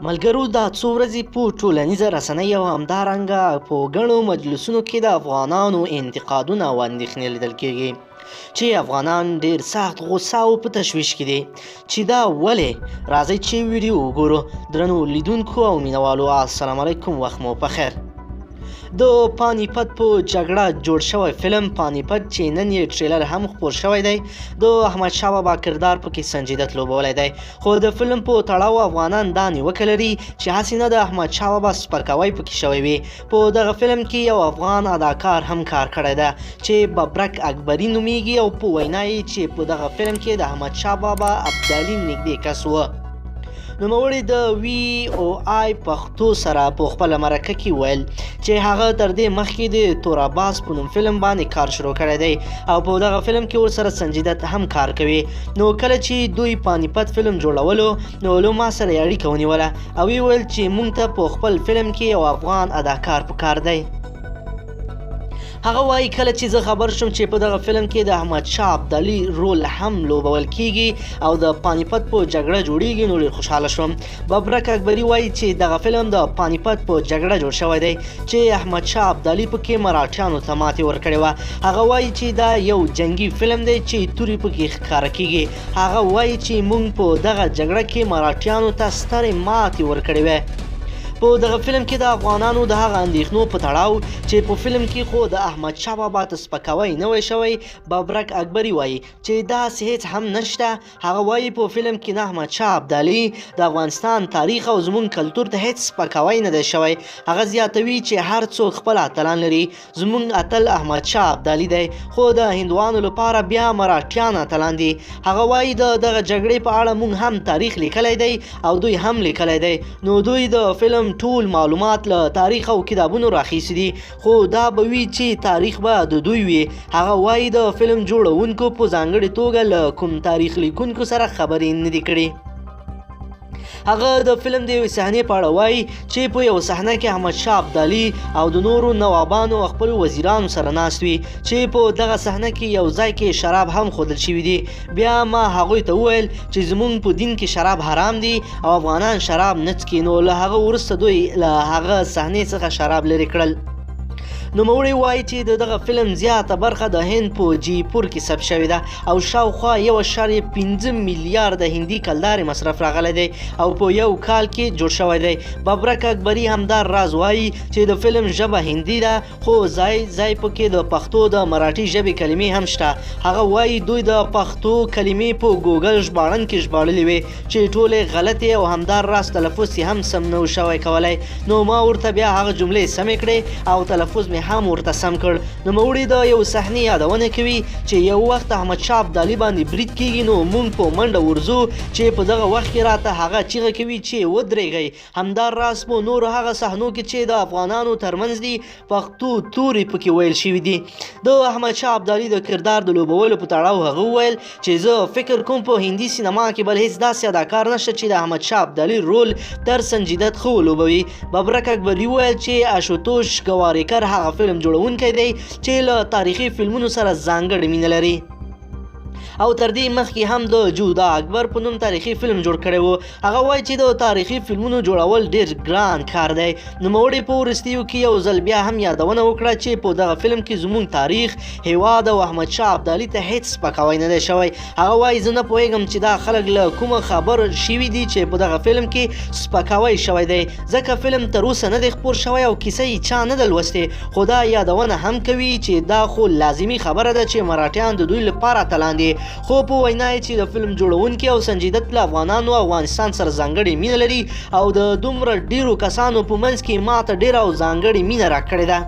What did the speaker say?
ملګرو دا څو ورځې په ټولنیزه رسنۍ او همدارنګه په ګڼو مجلسونو کې د افغانانو انتقادونه او اندېښنې لیدل کېږي چې افغانان ډېر سخت غوسه او په تشویش کې دي چې دا ولې. راځئ چې ویډیو وګورو. درنو لیدونکو او مینوالو، السلام علیکم، وخت مو پخیر. د پانی پت په جګړه جوړ شوی فلم پانی پت چې نن یې ټریلر هم خپور شوی دی، د احمدشاه بابا کردار پکې سنجیدت لوبولی دی، خو د فلم په تړاو افغانان دا نیوکه لري چې هسې نه د احمدشاه بابا سپکاوی پکې شوی وي. په دغه فلم کې یو افغان اداکار هم کار کړی ده چې ببرک اکبري نومیږي او په وینا یې چې په دغه فلم کې د احمدشاه بابا ابدالي نږدې کس و. نوموړي د VOI پښتو سره په خپله مرکه کې ویل چې هغه تر دې مخکې د توراباس په نوم فلم باندې کار شروع کړی دی او په دغه فلم کې ورسره سنجیدت هم کار کوي. نو کله چې دوی پانی پت فلم جوړولو نو له ما سره یې اړیکه ونیوله او ویې ویل چې موږ ته په خپل فلم کې یو افغان اداکار پکار دی. هغه وایي کله چې زه خبر شوم چې په دغه فلم کې د احمدشاه ابدالي رول هم لوبول کیږي او د پانی پت په جګړه جوړیږي نو ډېر خوشحاله شوم. ببرک اکبري وایي چې دغه فلم د پانی پت په جګړه جوړ شوی دی چې احمدشاه ابدالي پکې مراټیانو ته ماتې ورکړې وه. هغه وایي چې دا یو جنگي فلم دی چې تورې پکې ښکاره کیږي. هغه وایي چې موږ په دغه جګړه کې مراټیانو ته سترې ماتې ورکړې وې. په دغه فلم کې د افغانانو د هغه اندېښنو په تړاو چې په فلم کې خو د احمدشاه بابا ته سپکاوی نه وی شوی، ببرک اکبري وایي چې داسې هیڅ هم نشته. هغه وایي په فلم کې نه احمدشاه ابدالي د افغانستان تاریخ او زموږ کلتور ته هیڅ سپکاوی نه دی شوی. هغه زیاتوي چې هر څوک خپل اتلان لري، زموږ اتل احمدشاه ابدالي دی خو د هندوانو لپاره بیا مراټیان اتلان دي. هغه وایي د دغه جګړې په اړه موږ هم تاریخ لیکلی دی او دوی هم لیکلی دی، نو دوی د فلم ټول معلومات له تاریخ او کتابونو راخیستي دي خو دا به وي چې تاریخ به د دوی وي. هغه وایي د فلم جوړونکو په ځانګړې توګه له کوم تاریخ لیکونکو سره خبرې نه دي کړې. هغه د فلم د یوې صحنې په اړه وایي چې په یو صحنه کې احمدشاه ابدالي او د نورو نوابانو او خپلو وزیرانو سره ناست وي چې په دغه صحنه کې یو ځای کې شراب هم ښودل شوي دي. بیا ما هغوی ته وویل چې زموږ په دین کې شراب حرام دي او افغانان شراب نه څښي. نو له هغه وروسته دوی له هغه صحنې څخه شراب لرې کړل. نوموړی وایي چې دغه فلم زیاته برخه د هند په جیپور کې ثبت شوې ده او شاوخوا 1.5 میلیارد هندي کلدارې مصرف راغلی دی او په یو کال کې جوړ شوی دی. ببرک اکبري همدا راز وایي چې د فلم ژبه هندي ده خو ځای ځای پکې د پښتو د مراټي ژبې کلمې هم شته. هغه وایي دوی د پښتو کلمې په ګوګل ژباړن کې ژباړلې وې چې ټولې غلطې او همدا راز تلفظ یې هم سم نه و شوی کولی. نو ما ورته بیا هغه جملې سمې کړې او تلفظ مې هم ورته سم کړ. نوموړي د یو صحنې یادونه کوي چې یو وخت احمدشاه ابدالي باندې برید کیږي نو موږ په منډه ورځو چې په دغه وخت کې راته هغه چیغه کوي چې ودرېږئ. همدا راز په نورو هغه صحنو کې چې د افغانانو ترمنځ دي پښتو تورې پکې ویل شوي دي. د احمدشاه ابدالي د کردار د لوبولو په تړاو هغه وویل چې زه فکر کوم په هندي سینما کې بل هیڅ داسې اداکار نشته چې د احمدشاه ابدالي رول تر سنجیدت ښه ولوبوي. ببرک اکبري وویل چې آشوتوش ګوارکر هغه فلم جوړونکی دی چې له تاریخي فلمونو سره ځانګړې مینه لري او تر دې مخکې هم د جودا اکبر په نوم تاریخي فلم جوړ کړی و. هغه وایي چې د تاریخي فلمونو جوړول ډېر ګران کار دی. نوموړي په وروستیو کې یو ځل بیا هم یادونه وکړه چې په دغه فلم کې زموږ تاریخ، هیواد او احمدشاه ابدالي ته هیڅ سپکاوی نه دی شوی. هغه وایي زه نه پوهیږم چې دا خلک له کومه خبر شوي دي چې په دغه فلم کې سپکاوی شوی دی ځکه فلم تر اوسه نه دی خپور شوی او کیسه یې چا نه ده لوستې. خو دا یادونه هم کوي چې دا خو لازمي خبره ده چې مراټیان د دوی لپاره اتلان دي خو په وینا یې چې د فلم جوړونکي او سنجیدت له افغانانو او افغانستان سره ځانګړې مینه لري او د دومره ډیرو کسانو په منځ کې ماته ډیره او ځانګړې مینه راکړې ده.